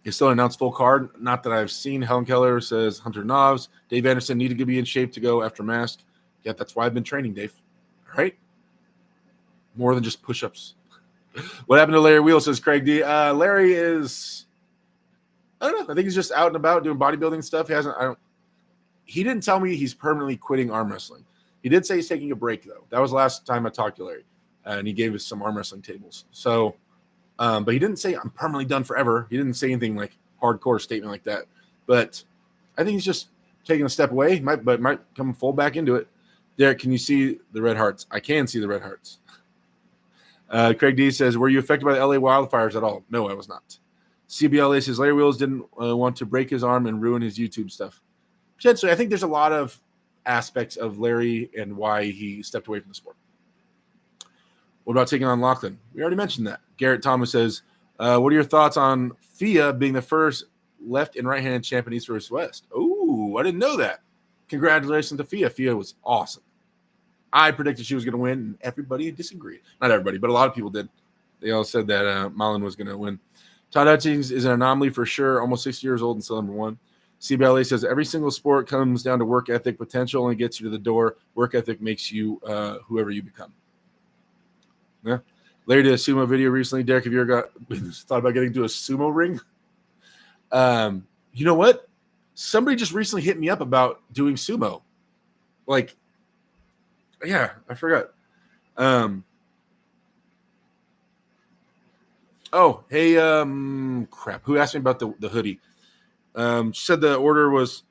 It's still announced full card. Not that I've seen. Helen Keller says Hunter Knopf. Dave Anderson needed to be in shape to go after mask. Yeah, that's why I've been training, Dave. All right? More than just push-ups. What happened to Larry Wheel, says Craig D. Larry is, I don't know. I think he's just out and about doing bodybuilding stuff. He didn't tell me he's permanently quitting arm wrestling. He did say he's taking a break, though. That was the last time I talked to Larry, and he gave us some arm wrestling tables. So, but he didn't say I'm permanently done forever. He didn't say anything like hardcore statement like that. But I think he's just taking a step away, might come full back into it. Derek, can you see the red hearts? I can see the red hearts. Craig D says, were you affected by the LA wildfires at all? No, I was not. CBLA says, Larry Wheels didn't want to break his arm and ruin his YouTube stuff. Potentially, I think there's a lot of aspects of Larry and why he stepped away from the sport. What about taking on Lachlan? We already mentioned that. Garrett Thomas says, what are your thoughts on Fia being the first left and right-handed champion East versus West? Oh, I didn't know that. Congratulations to Fia. Fia was awesome. I predicted she was going to win, and everybody disagreed. Not everybody, but a lot of people did. They all said that Malin was going to win. Todd Hutchings is an anomaly for sure, almost 60 years old and still number one. CBLA says every single sport comes down to work ethic. Potential only gets you to the door. Work ethic makes you whoever you become. Yeah. Larry did a sumo video recently. Derek, have you ever thought about getting to a sumo ring? You know what? Somebody just recently hit me up about doing sumo. Like, yeah, I forgot. Oh, hey, crap. Who asked me about the hoodie? She said the order was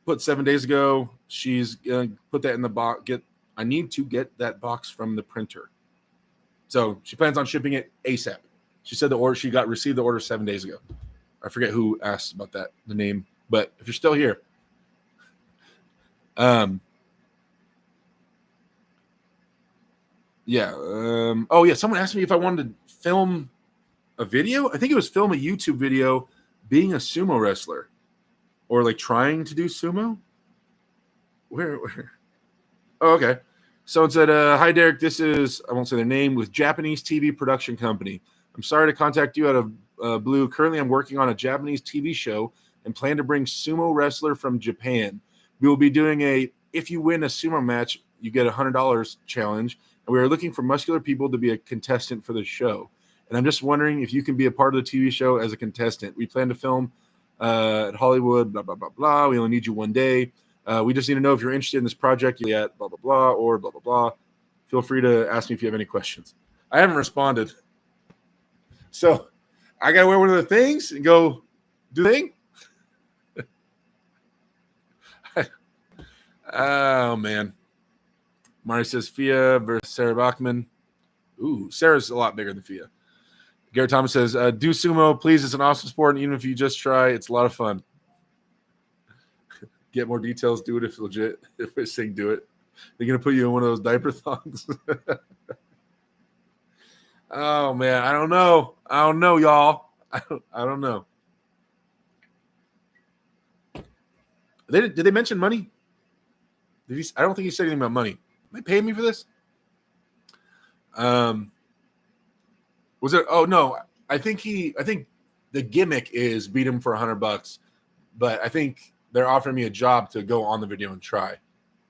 put 7 days ago. She's gonna put that in the box. I need to get that box from the printer. So she plans on shipping it ASAP. She said she received the order 7 days ago. I forget who asked about that, the name, but if you're still here, Yeah. Oh yeah. Someone asked me if I wanted to film a video. I think it was film a YouTube video being a sumo wrestler, or like trying to do sumo. Where? Oh, okay. Someone said, "Hi Derek, this is I won't say their name with Japanese TV production company. I'm sorry to contact you out of blue. Currently, I'm working on a Japanese TV show and plan to bring sumo wrestler from Japan. We will be doing a if you win a sumo match, you get $100 challenge, and we are looking for muscular people to be a contestant for the show. And I'm just wondering if you can be a part of the TV show as a contestant. We plan to film at Hollywood. Blah blah blah blah. We only need you one day." We just need to know if you're interested in this project yet, blah, blah, blah, or blah, blah, blah. Feel free to ask me if you have any questions. I haven't responded. So I got to wear one of the things and go do the thing. Oh, man. Mari says Fia versus Sarah Bachman. Ooh, Sarah's a lot bigger than Fia. Garrett Thomas says, do sumo, please. It's an awesome sport. And even if you just try, it's a lot of fun. Get more details. Do it if legit. If we're saying do it, they're gonna put you in one of those diaper thongs. Oh man, I don't know. I don't know, y'all. I don't know. Did they mention money? I don't think he said anything about money. They paid me for this. Was it? Oh no, I think the gimmick is beat him for $100, but I think they're offering me a job to go on the video and try.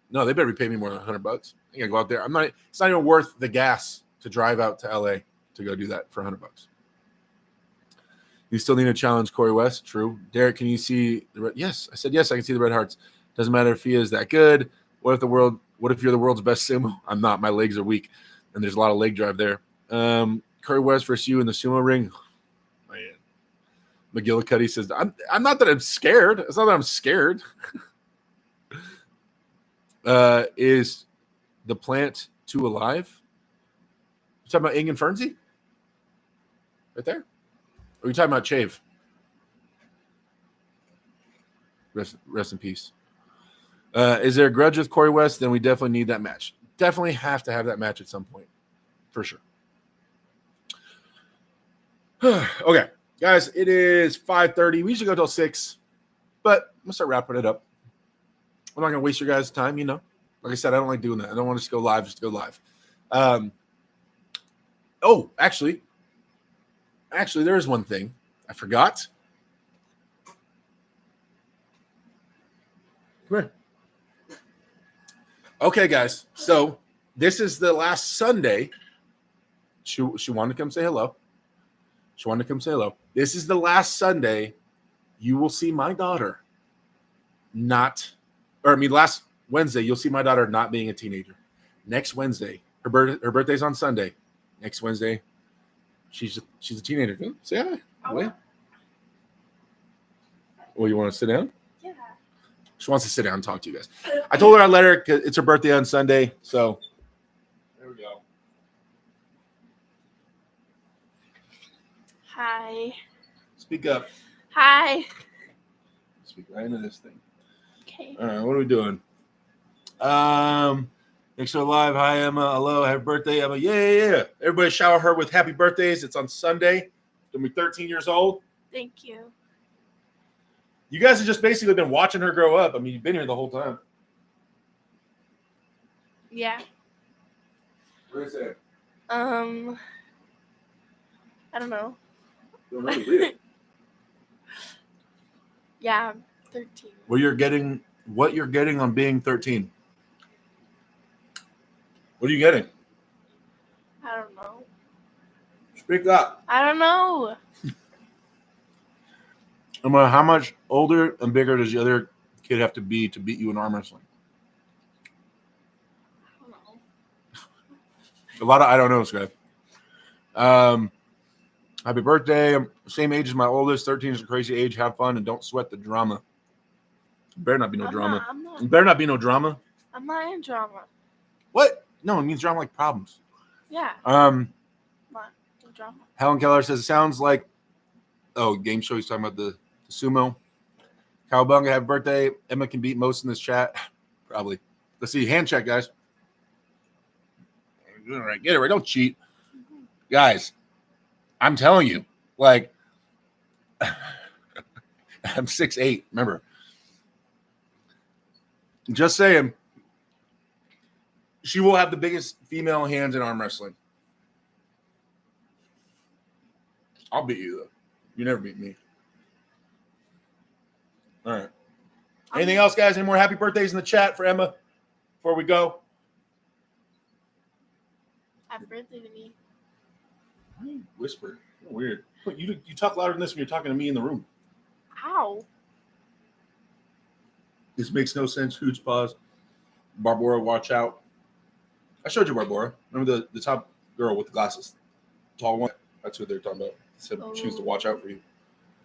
No, they better be paying me more than $100. I gotta go out there. It's not even worth the gas to drive out to LA to go do that for $100. You still need to challenge Corey West. True. Derek, can you see the red? Yes, I said yes. I can see the red hearts. Doesn't matter if he is that good. What if you're the world's best sumo? I'm not. My legs are weak, and there's a lot of leg drive there. Corey West versus you in the sumo ring. Man. McGillicuddy says, I'm not that I'm scared. It's not that I'm scared. Is the plant too alive? You talking about Ing and Fernsey? Right there? Or are you talking about Chave? Rest in peace. Is there a grudge with Corey West? Then we definitely need that match. Definitely have to have that match at some point. For sure. Okay. Guys, it is 5:30. We usually go till 6, but I'm going to start wrapping it up. I'm not going to waste your guys' time, you know. Like I said, I don't like doing that. I don't want to just go live just to go live. Actually, there is one thing I forgot. Come here. Okay, guys. So this is the last Sunday. She wanted to come say hello. This is the last Sunday you will see my daughter last Wednesday, you'll see my daughter not being a teenager. Next Wednesday, her birthday's on Sunday. Next Wednesday, she's a teenager. Say hi. Oh. Well, you want to sit down? Yeah. She wants to sit down and talk to you guys. I told her I'd let her. It's her birthday on Sunday, so there we go. Hi. Speak up. Hi. Speak right into this thing. Okay. All right, what are we doing? Thanks for live. Hi, Emma. Hello. Happy birthday, Emma. Yeah. Everybody shower her with happy birthdays. It's on Sunday. She'll be 13 years old. Thank you. You guys have just basically been watching her grow up. I mean, you've been here the whole time. Yeah. What is it? I don't know. Don't know, read it. Yeah, I'm 13. What you're getting on being 13? What are you getting? I don't know. Speak up. I don't know. Emma, how much older and bigger does the other kid have to beat you in arm wrestling? I don't know. A lot of I don't know, guys. Happy birthday. I'm same age as my oldest. 13 is a crazy age. Have fun and don't sweat the drama. Better not be no drama. Better not be no drama. I'm not in drama. What? No, it means drama like problems. Yeah. Not in drama. Helen Keller says it sounds like game show. He's talking about the sumo. Cowabunga, happy birthday. Emma can beat most in this chat. Probably. Let's see. Hand check, guys. All right, get it right. Don't cheat. Guys, I'm telling you, like, I'm 6'8", remember. Just saying, she will have the biggest female hands in arm wrestling. I'll beat you, though. You never beat me. All right. Anything else, guys? Any more happy birthdays in the chat for Emma before we go? Happy birthday to me. Why do you whisper? Weird. You talk louder than this when you're talking to me in the room. Ow. This makes no sense. Huge pause. Barbara, watch out. I showed you Barbara. Remember the top girl with the glasses? Tall one. That's what they're talking about. Said she needs to watch out for you.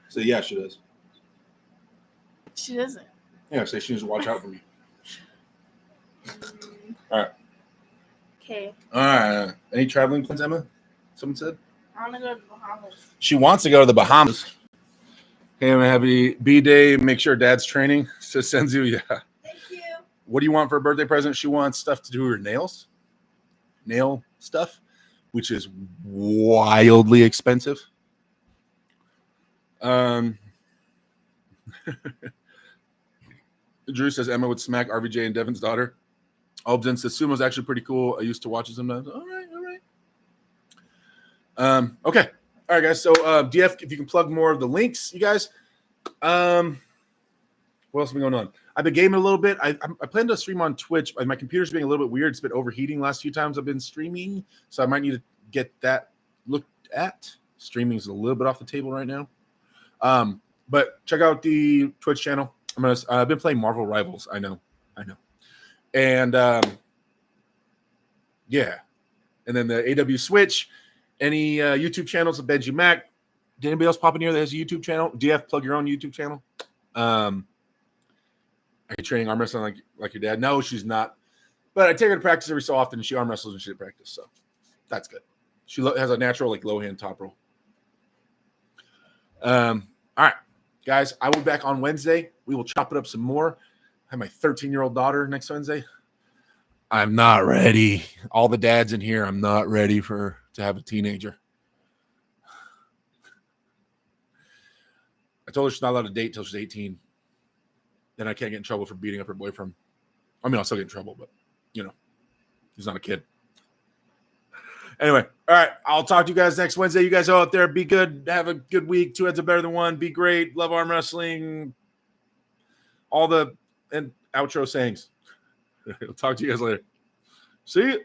So yeah, she does. She doesn't. Yeah, say she needs to watch out for me. All right. Okay. All right. Any traveling plans, Emma? Someone said? I want to go to the Bahamas. She wants to go to the Bahamas. Hey, I'm happy B-Day. Make sure Dad's training. Says Senzu. Yeah. Thank you. What do you want for a birthday present? She wants stuff to do with her nails. Nail stuff, which is wildly expensive. Drew says Emma would smack RVJ and Devin's daughter. Albden says Sumo's actually pretty cool. I used to watch it sometimes. All right. Okay. All right, guys. So DF, if you can plug more of the links, you guys. What else has been going on? I've been gaming a little bit. I plan to stream on Twitch. My computer's being a little bit weird. It's been overheating last few times I've been streaming, so I might need to get that looked at. Streaming is a little bit off the table right now. But check out the Twitch channel. I've been playing Marvel Rivals. I know. And yeah. And then the AW Switch. Any YouTube channels of Benji Mac? Did anybody else pop in here that has a YouTube channel? DF, plug your own YouTube channel. Are you training arm wrestling like your dad? No, she's not. But I take her to practice every so often, and she arm wrestles and shit at practice, so that's good. She has a natural low hand top roll. All right, guys, I will be back on Wednesday. We will chop it up some more. I have my 13-year-old daughter next Wednesday. I'm not ready. All the dads in here, I'm not ready to have a teenager. I told her she's not allowed to date until she's 18. Then I can't get in trouble for beating up her boyfriend. I mean, I'll still get in trouble, but, he's not a kid. Anyway, all right, I'll talk to you guys next Wednesday. You guys out there, be good. Have a good week. 2 heads are better than 1. Be great. Love arm wrestling. All the outro sayings. I'll talk to you guys later. See you.